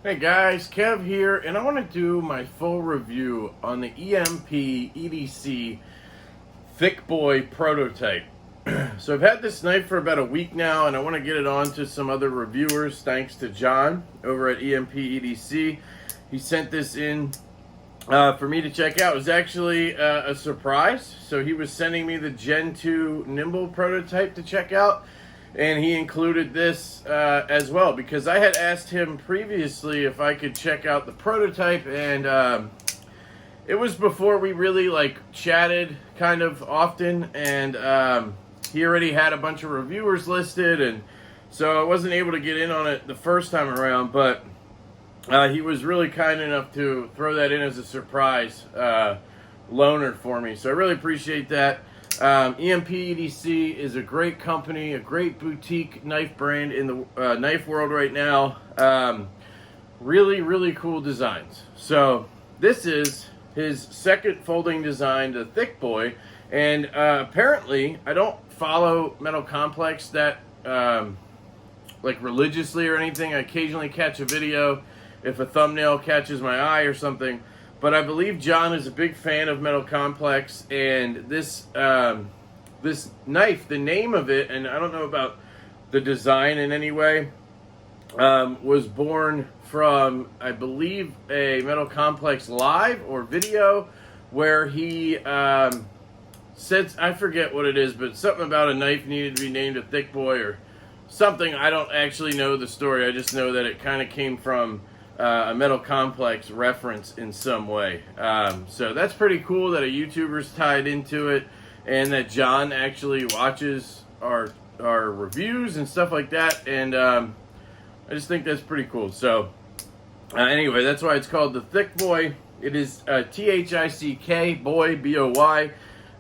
Hey guys, Kev here, and I want to do my full review on the EDC Thick Boy prototype. So I've had this knife for about a week now, and I want to get it on to some other reviewers thanks to John over at EDC. He sent this in for me to check out. It was actually a surprise. So he was sending me the Gen 2 Nimble prototype to check out, and he included this as well, because I had asked him previously if I could check out the prototype, and it was before we really chatted kind of often, and he already had a bunch of reviewers listed, and so I wasn't able to get in on it the first time around, but he was really kind enough to throw that in as a surprise loaner for me, so I really appreciate that. Empedc is a great company, a great boutique knife brand in the knife world right now. Really cool designs. So this is his second folding design, the Thick Boy, and apparently I don't follow Metal Complex that religiously or anything. I occasionally catch a video if a thumbnail catches my eye or something. But I believe John is a big fan of Metal Complex, and this this knife, the name of it, and I don't know about the design in any way, was born from, I believe, a Metal Complex live or video where he said, I forget what it is, but something about a knife needed to be named a Thick Boy or something. I don't actually know the story. I just know that it kind of came from a Metal Complex reference in some way. So that's pretty cool that a YouTuber's tied into it, and that John actually watches our reviews and stuff like that, and I just think that's pretty cool. So anyway, that's why it's called the Thick Boy. It is Thick Boy, B-O-Y.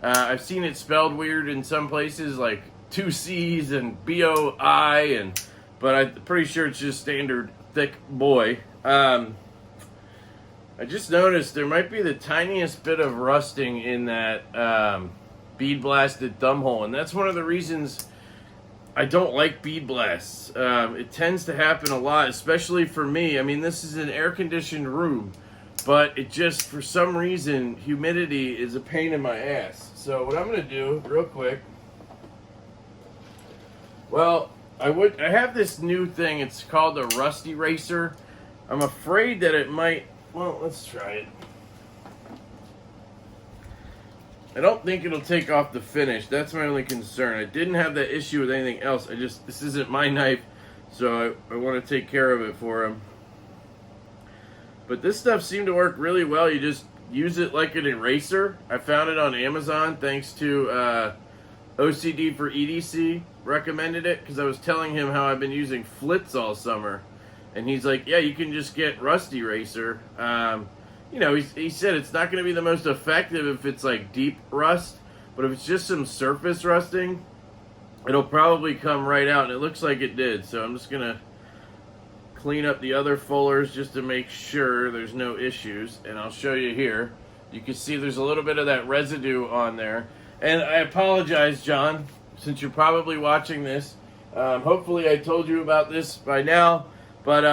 I've seen it spelled weird in some places, like 2 C's and B-O-I, but I'm pretty sure it's just standard Thick Boy. I just noticed there might be the tiniest bit of rusting in that bead blasted thumb hole, and that's one of the reasons I don't like bead blasts. It tends to happen a lot, especially for me. I mean, this is an air-conditioned room, but it just, for some reason, humidity is a pain in my ass. So what I'm going to do, real quick, well, I have this new thing. It's called a rust eraser. I'm afraid that it might, well, let's try it. I don't think it'll take off the finish. That's my only concern. I didn't have that issue with anything else. This isn't my knife, so I want to take care of it for him. But this stuff seemed to work really well. You just use it like an eraser. I found it on Amazon thanks to OCD for EDC. Recommended it because I was telling him how I've been using Flitz all summer. And he's like, yeah, you can just get rust eraser. You know, he said it's not going to be the most effective if it's like deep rust, but if it's just some surface rusting, it'll probably come right out, and it looks like it did. So I'm just going to clean up the other fullers just to make sure there's no issues, and I'll show you here. You can see there's a little bit of that residue on there. And I apologize, John, since you're probably watching this. Hopefully I told you about this by now. But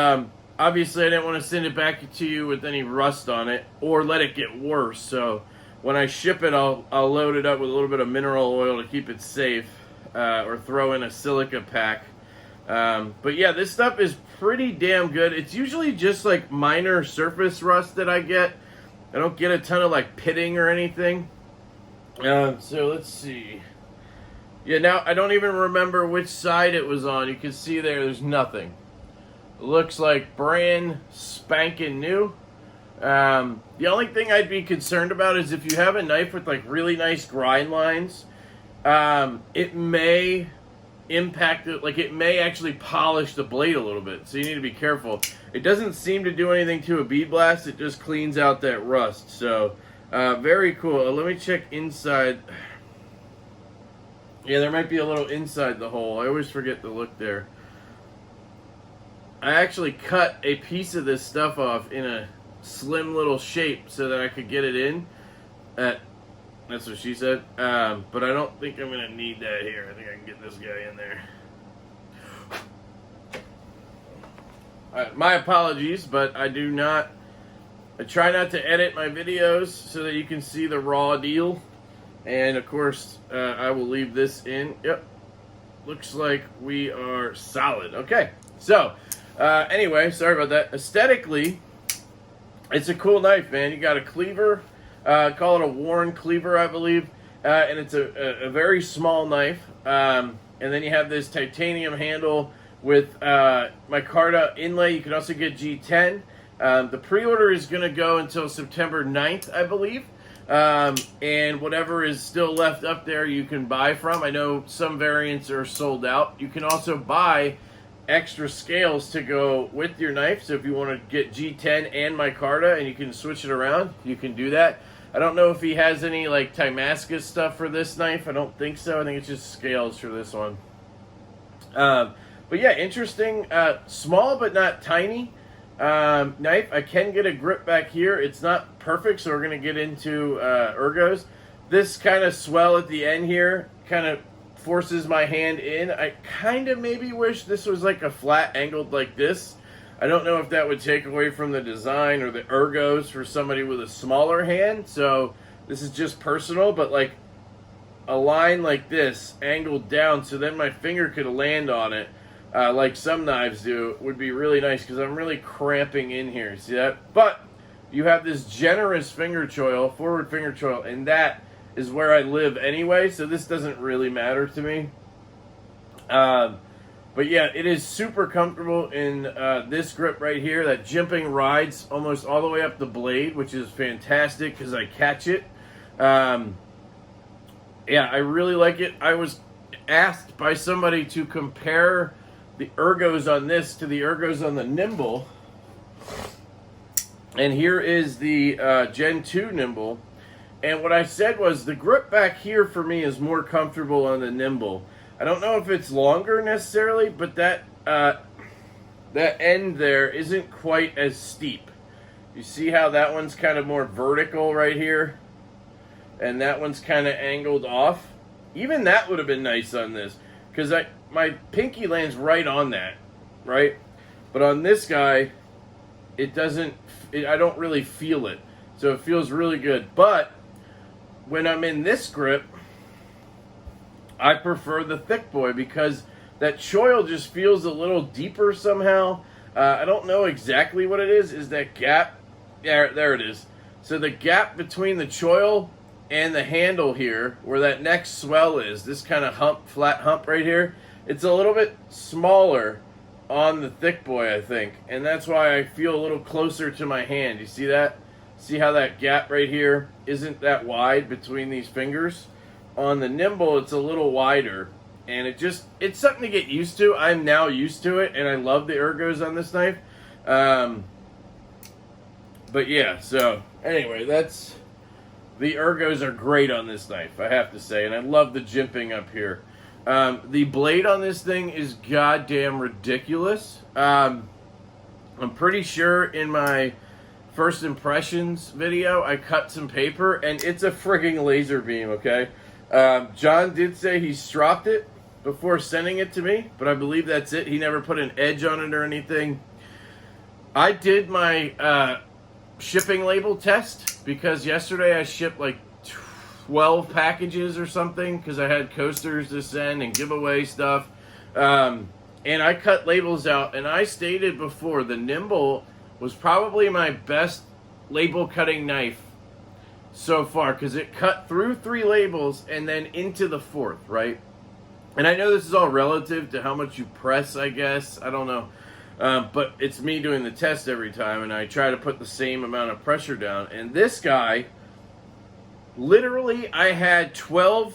obviously I didn't want to send it back to you with any rust on it or let it get worse. So when I ship it, I'll load it up with a little bit of mineral oil to keep it safe, or throw in a silica pack. But yeah, this stuff is pretty damn good. It's usually just like minor surface rust that I get. I don't get a ton of like pitting or anything. So let's see. Yeah, now I don't even remember which side it was on. You can see there's nothing. Looks like brand spanking new. The only thing I'd be concerned about is if you have a knife with like really nice grind lines, it may impact it, like it may actually polish the blade a little bit, so you need to be careful. It doesn't seem to do anything to a bead blast, it just cleans out that rust. So very cool. Let me check inside. Yeah, there might be a little inside the hole. I always forget to look there. I actually cut a piece of this stuff off in a slim little shape so that I could get it in. That's what she said. But I don't think I'm going to need that here. I think I can get this guy in there. my apologies, but I try not to edit my videos so that you can see the raw deal. And of course, I will leave this in. Yep. Looks like we are solid. Okay. So, anyway, sorry about that. Aesthetically, it's a cool knife, man. You got a cleaver. Call it a Warren cleaver, I believe. And it's a very small knife. And then you have this titanium handle with micarta inlay. You can also get G10. The pre-order is going to go until September 9th, I believe. And whatever is still left up there you can buy from. I know some variants are sold out. You can also buy extra scales to go with your knife. So if you want to get G10 and micarta and you can switch it around, you can do that. I don't know if he has any like Damascus stuff for this knife. I don't think so. I think it's just scales for this one. But yeah, interesting. Small but not tiny knife. I can get a grip back here. It's not perfect, so we're going to get into ergos. This kind of swell at the end here kind of forces my hand in. I kind of maybe wish this was like a flat angled like this. I don't know if that would take away from the design or the ergos for somebody with a smaller hand. So this is just personal, but like a line like this angled down so then my finger could land on it like some knives do would be really nice because I'm really cramping in here. See that? But you have this generous finger choil, forward finger choil, and that is where I live anyway, so this doesn't really matter to me. But yeah, it is super comfortable in this grip right here. That jimping rides almost all the way up the blade, which is fantastic because I catch it. Yeah, I really like it. I was asked by somebody to compare the ergos on this to the ergos on the Nimble. And here is the Gen 2 Nimble. And what I said was the grip back here for me is more comfortable on the Nimble. I don't know if it's longer necessarily, but that end there isn't quite as steep. You see how that one's kind of more vertical right here? And that one's kind of angled off. Even that would have been nice on this, because my pinky lands right on that, right? But on this guy, it doesn't, I don't really feel it. So it feels really good. But when I'm in this grip, I prefer the thick boy because that choil just feels a little deeper somehow. I don't know exactly what it is. Is that gap? Yeah, there it is. So the gap between the choil and the handle here, where that next swell is, this kind of hump, flat hump right here, it's a little bit smaller on the thick boy, I think. And that's why I feel a little closer to my hand. You see that? See how that gap right here isn't that wide between these fingers? On the Nimble, it's a little wider, and it's something to get used to. I'm now used to it, and I love the ergos on this knife. But yeah, so anyway, the ergos are great on this knife, I have to say, and I love the jimping up here. The blade on this thing is goddamn ridiculous. I'm pretty sure in my first impressions video, I cut some paper, and it's a frigging laser beam, okay? John did say he stropped it before sending it to me, but I believe that's it. He never put an edge on it or anything. I did my shipping label test because yesterday I shipped like 12 packages or something because I had coasters to send and giveaway stuff. And I cut labels out, and I stated before the Nimble was probably my best label cutting knife so far because it cut through 3 labels and then into the 4th, right? And I know this is all relative to how much you press, I guess. I don't know. But it's me doing the test every time, and I try to put the same amount of pressure down. And this guy, literally, I had 12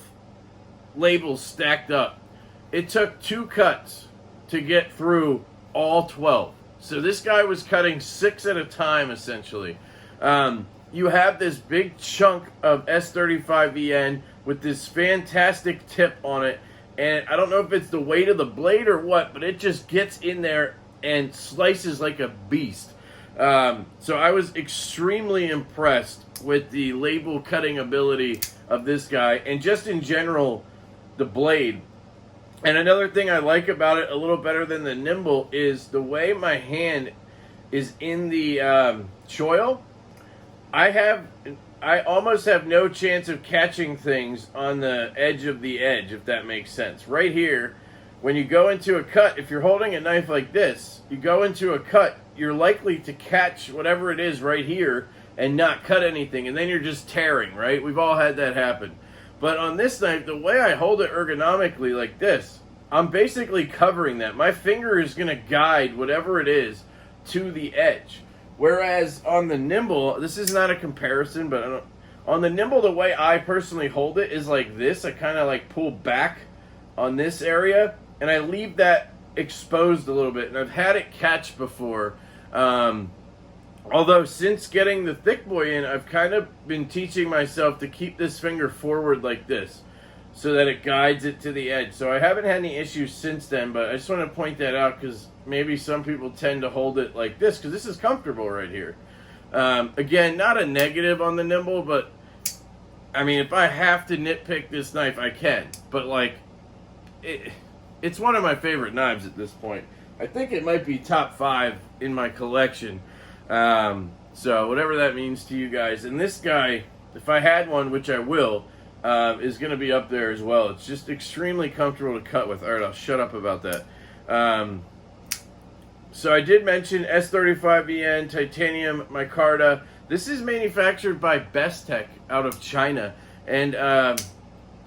labels stacked up. It took 2 cuts to get through all 12. So this guy was cutting 6 at a time, essentially. You have this big chunk of S35VN with this fantastic tip on it. And I don't know if it's the weight of the blade or what, but it just gets in there and slices like a beast. So I was extremely impressed with the label cutting ability of this guy. And just in general, the blade. And another thing I like about it a little better than the nimble is the way my hand is in the choil. I almost have no chance of catching things on the edge of the edge, if that makes sense. Right here, when you go into a cut, if you're holding a knife like this, you go into a cut, you're likely to catch whatever it is right here and not cut anything, and then you're just tearing, right? We've all had that happen. But on this knife, the way I hold it ergonomically like this, I'm basically covering that. My finger is going to guide whatever it is to the edge. Whereas on the nimble, this is not a comparison, but on the nimble, the way I personally hold it is like this. I kind of like pull back on this area, and I leave that exposed a little bit. And I've had it catch before. Although since getting the thick boy in, I've kind of been teaching myself to keep this finger forward like this so that it guides it to the edge. So I haven't had any issues since then, but I just want to point that out because maybe some people tend to hold it like this because this is comfortable right here. Again, not a negative on the nimble, but I mean, if I have to nitpick this knife, I can. But like, it's one of my favorite knives at this point. I think it might be top 5 in my collection. So whatever that means to you guys. And this guy, if I had one, which I will, is going to be up there as well. It's just extremely comfortable to cut with. All right, I'll shut up about that. So I did mention S35VN titanium micarta. This is manufactured by Empedc out of China. And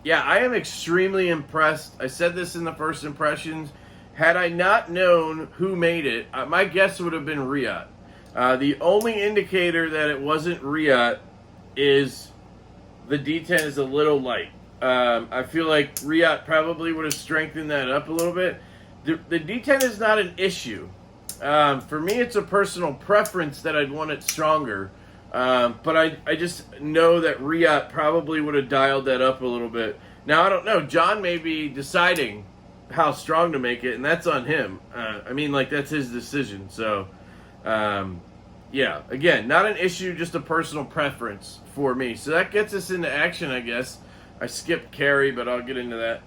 yeah, I am extremely impressed. I said this in the first impressions. Had I not known who made it, my guess would have been Riot. The only indicator that it wasn't Riot is the D10 is a little light. I feel like Riot probably would have strengthened that up a little bit. The D10 is not an issue. For me, it's a personal preference that I'd want it stronger. But I just know that Riot probably would have dialed that up a little bit. Now, I don't know. John may be deciding how strong to make it, and that's on him. I mean, like, that's his decision. So, yeah, again, not an issue, just a personal preference for me. So that gets us into action, I guess. I skipped carry, but I'll get into that.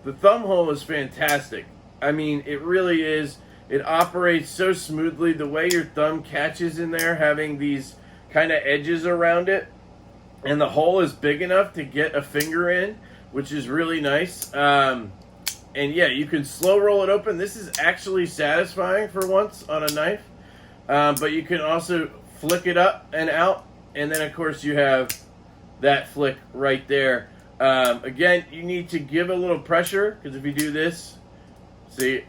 The thumb hole is fantastic. I mean, it really is. It operates so smoothly. The way your thumb catches in there, having these kind of edges around it, and the hole is big enough to get a finger in, which is really nice. And yeah, you can slow roll it open. This is actually satisfying for once on a knife. But you can also flick it up and out. And then, of course, you have that flick right there. Again, you need to give a little pressure, because if you do this, see,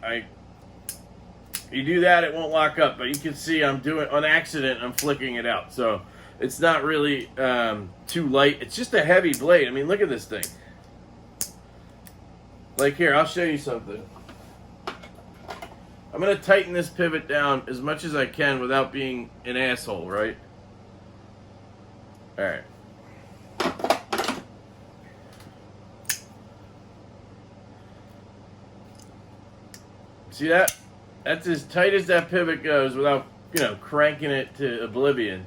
you do that, it won't lock up. But you can see I'm doing, on accident, I'm flicking it out. So it's not really too light. It's just a heavy blade. I mean, look at this thing. Like here, I'll show you something. I'm going to tighten this pivot down as much as I can without being an asshole, right? All right. See that? That's as tight as that pivot goes without, cranking it to oblivion.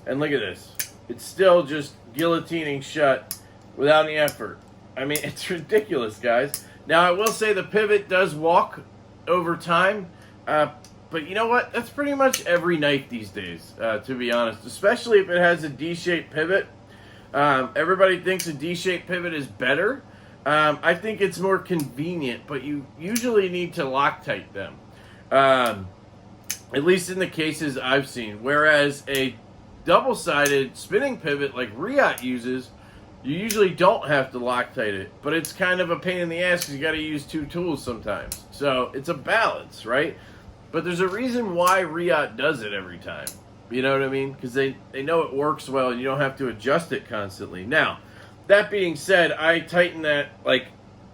And look at this. It's still just guillotining shut without any effort. I mean, it's ridiculous, guys. Now, I will say the pivot does walk over time, but you know what? That's pretty much every knife these days, to be honest, especially if it has a D-shaped pivot. Everybody thinks a D-shaped pivot is better. I think it's more convenient, but you usually need to Loctite them, at least in the cases I've seen, whereas a double-sided spinning pivot like Riot uses, you usually don't have to Loctite it, but it's kind of a pain in the ass because you got to use 2 tools sometimes. So it's a balance, right? But there's a reason why Riot does it every time. You know what I mean? Because they know it works well and you don't have to adjust it constantly. Now, that being said, I tightened that like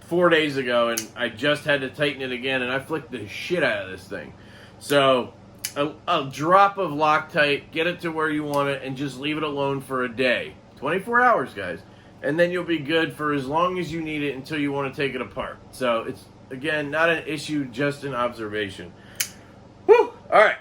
4 days ago, and I just had to tighten it again, and I flicked the shit out of this thing. So a drop of Loctite, get it to where you want it, and just leave it alone for a day. 24 hours, guys. And then you'll be good for as long as you need it until you want to take it apart. So it's, again, not an issue, just an observation. Whew! All right.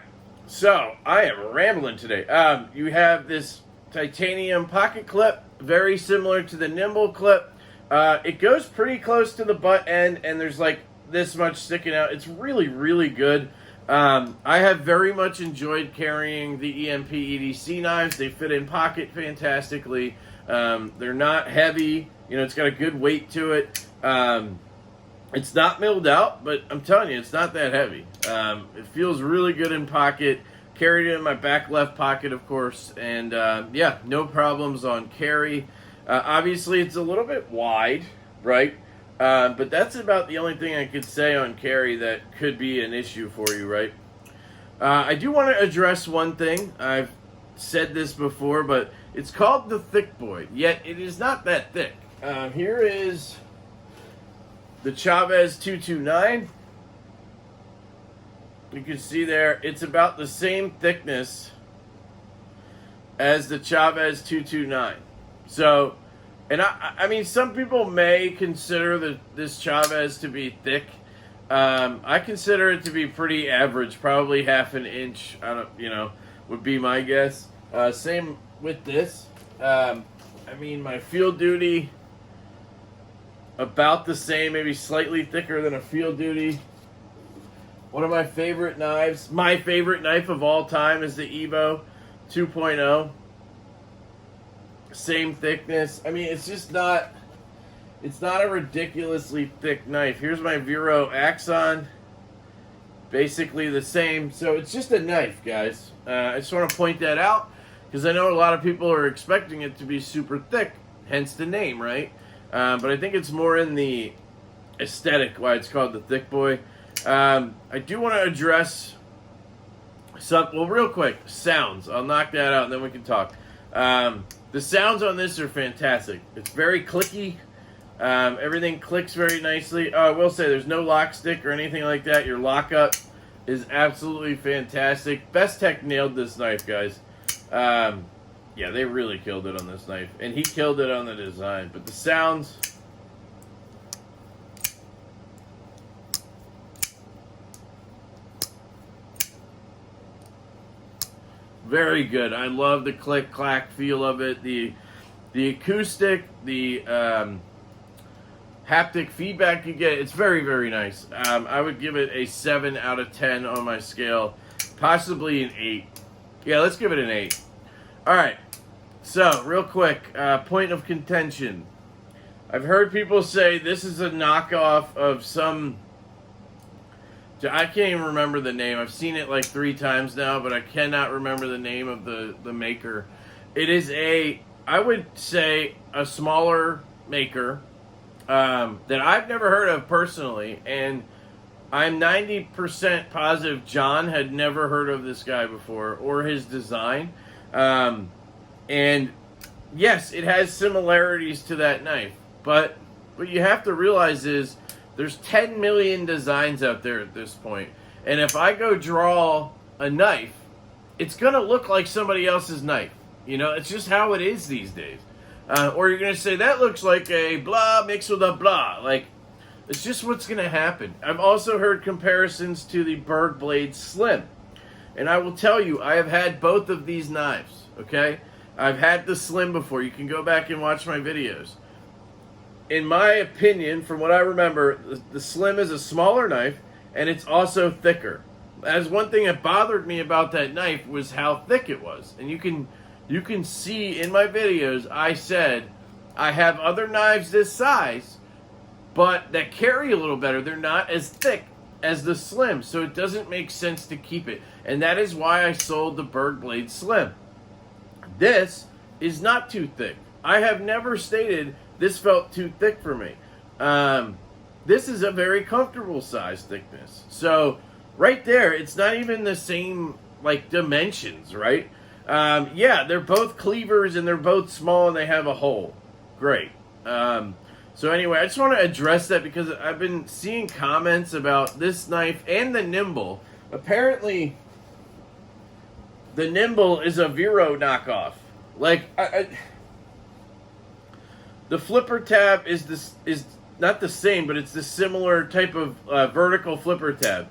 So I am rambling today. You have this titanium pocket clip, very similar to the nimble clip, It goes pretty close to the butt end, and there's like this much sticking out. It's really, really good. I have very much enjoyed carrying the EMP EDC knives. They fit in pocket fantastically. They're not heavy. You know, it's got a good weight to it. It's not milled out, but I'm telling you, it's not that heavy. It feels really good in pocket. Carried it in my back left pocket, of course, and yeah, no problems on carry. Obviously, it's a little bit wide, right? But that's about the only thing I could say on carry that could be an issue for you, right? I do want to address one thing. I've said this before, but it's called the thick boy, yet it is not that thick. Here is the Chavez 229. You can see there, it's about the same thickness as the Chavez 229. So, and I mean, some people may consider this Chavez to be thick. I consider it to be pretty average, probably half an inch. Would be my guess. Same with this. I mean, my field duty, about the same, maybe slightly thicker than a field duty. One of my favorite knives, my favorite knife of all time, is the Evo 2.0. Same thickness. I mean, it's just not, it's not a ridiculously thick knife. Here's my Vero Axon. Basically the same. So it's just a knife, guys. I just want to point that out because I know a lot of people are expecting it to be super thick, hence the name, right? But I think it's more in the aesthetic why it's called the thick boy. I do want to address some, well, real quick, sounds. I'll knock that out and then we can talk. The sounds on this are fantastic. It's very clicky. Everything clicks very nicely. Oh, I will say there's no lock stick or anything like that. Your lockup is absolutely fantastic. Bestech nailed this knife, guys. Yeah, they really killed it on this knife. And he killed it on the design. But the sounds, very good. I love the click-clack feel of it. The acoustic, the haptic feedback you get, it's very, very nice. I would give it a 7 out of 10 on my scale. Possibly an 8. Yeah, let's give it an 8. All right. So, real quick, point of contention. I've heard people say this is a knockoff of some... I can't even remember the name. I've seen it like 3 times now, but I cannot remember the name of the maker. It is I would say, a smaller maker that I've never heard of personally, and I'm 90% positive John had never heard of this guy before, or his design. And yes, it has similarities to that knife, but what you have to realize is there's 10 million designs out there at this point. And if I go draw a knife, it's going to look like somebody else's knife. You know, it's just how it is these days. Or you're going to say, that looks like a blah mixed with a blah. Like, it's just what's going to happen. I've also heard comparisons to the Berg Blade Slim. And I will tell you, I have had both of these knives, okay? I've had the Slim before. You can go back and watch my videos. In my opinion, from what I remember, the Slim is a smaller knife, and it's also thicker. As one thing that bothered me about that knife was how thick it was. And you can see in my videos, I said, I have other knives this size, but that carry a little better. They're not as thick as the Slim, so it doesn't make sense to keep it. And that is why I sold the Berg Blade Slim. This is not too thick. I have never stated this felt too thick for me. This is a very comfortable size thickness. So right there, it's not even the same like dimensions, right? Yeah, they're both cleavers and they're both small and they have a hole. Great. So anyway, I just want to address that because I've been seeing comments about this knife and the Nimble. Apparently, the Nimble is a Vero knockoff. Like, the flipper tab is not the same, but it's the similar type of vertical flipper tab.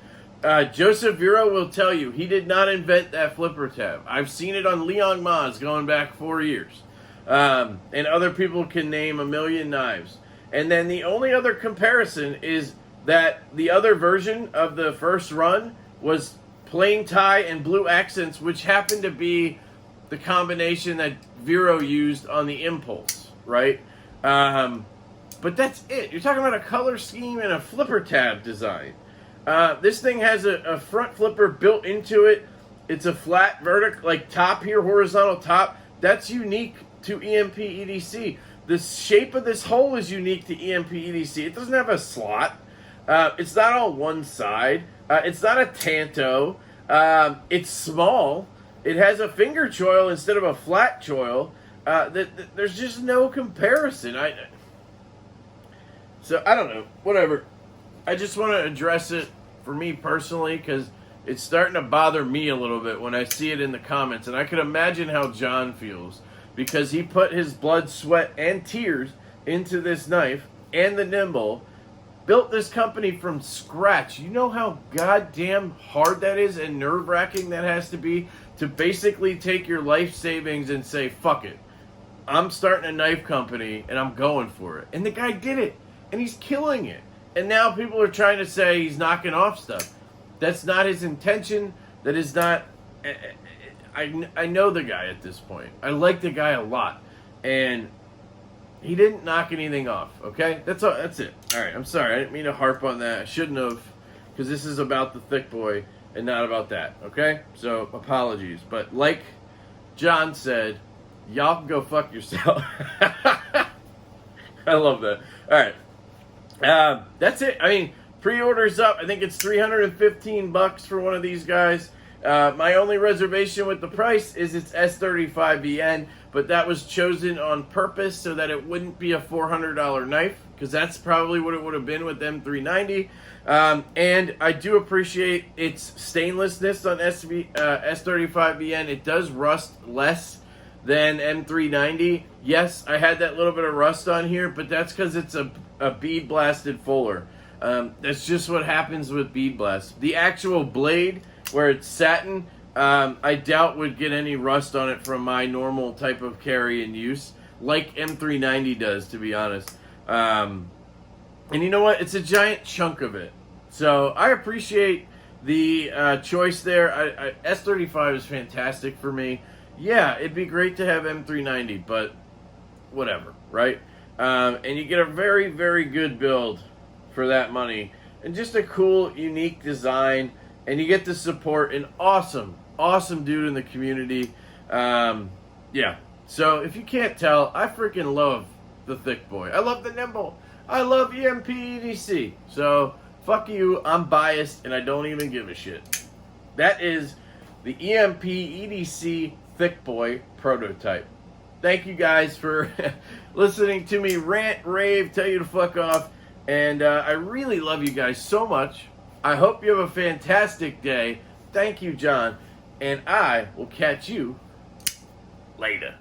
Joseph Vero will tell you he did not invent that flipper tab. I've seen it on Liang Ma's going back 4 years. And other people can name a million knives. And then the only other comparison is that the other version of the first run was plain tie and blue accents, which happened to be the combination that Vero used on the Impulse, right? But that's it. You're talking about a color scheme and a flipper tab design. This thing has a front flipper built into it. It's a flat vertical, like top here, horizontal top. That's unique to EMP EDC. The shape of this hole is unique to EMP EDC. It doesn't have a slot. It's not on one side. It's not a Tanto. It's small. It has a finger choil instead of a flat choil. There's just no comparison. So I don't know. Whatever. I just want to address it for me personally because it's starting to bother me a little bit when I see it in the comments. And I can imagine how John feels because he put his blood, sweat, and tears into this knife and the nimble. Built this company from scratch. You know how goddamn hard that is and nerve-wracking that has to be to basically take your life savings and say, fuck it. I'm starting a knife company and I'm going for it. And the guy did it. And he's killing it. And now people are trying to say he's knocking off stuff. That's not his intention. That is not... I know the guy at this point. I like the guy a lot. And he didn't knock anything off, okay? That's all. That's it. All right, I'm sorry. I didn't mean to harp on that. I shouldn't have, because this is about the thick boy and not about that, okay? So, apologies. But like John said, y'all can go fuck yourself. I love that. All right. That's it. I mean, pre-order's up. I think it's $315 for one of these guys. My only reservation with the price is it's S35VN, but that was chosen on purpose so that it wouldn't be a $400 knife, because that's probably what it would have been with M390. And I do appreciate its stainlessness on S35VN. It does rust less than M390. Yes, I had that little bit of rust on here, but that's because it's a bead blasted fuller. That's just what happens with bead blast. The actual blade, where it's satin, I doubt would get any rust on it from my normal type of carry and use, like M390 does, to be honest. And you know what? It's a giant chunk of it. So I appreciate the choice there. S35 is fantastic for me. Yeah, it'd be great to have M390, but whatever, right? And you get a very, very good build for that money. And just a cool, unique design. And you get to support an awesome, awesome dude in the community. Yeah. So if you can't tell, I freaking love the thick boy. I love the nimble. I love EMP EDC. So fuck you. I'm biased and I don't even give a shit. That is the EMP EDC thick boy prototype. Thank you guys for listening to me rant, rave, tell you to fuck off. And I really love you guys so much. I hope you have a fantastic day. Thank you, John. And I will catch you later.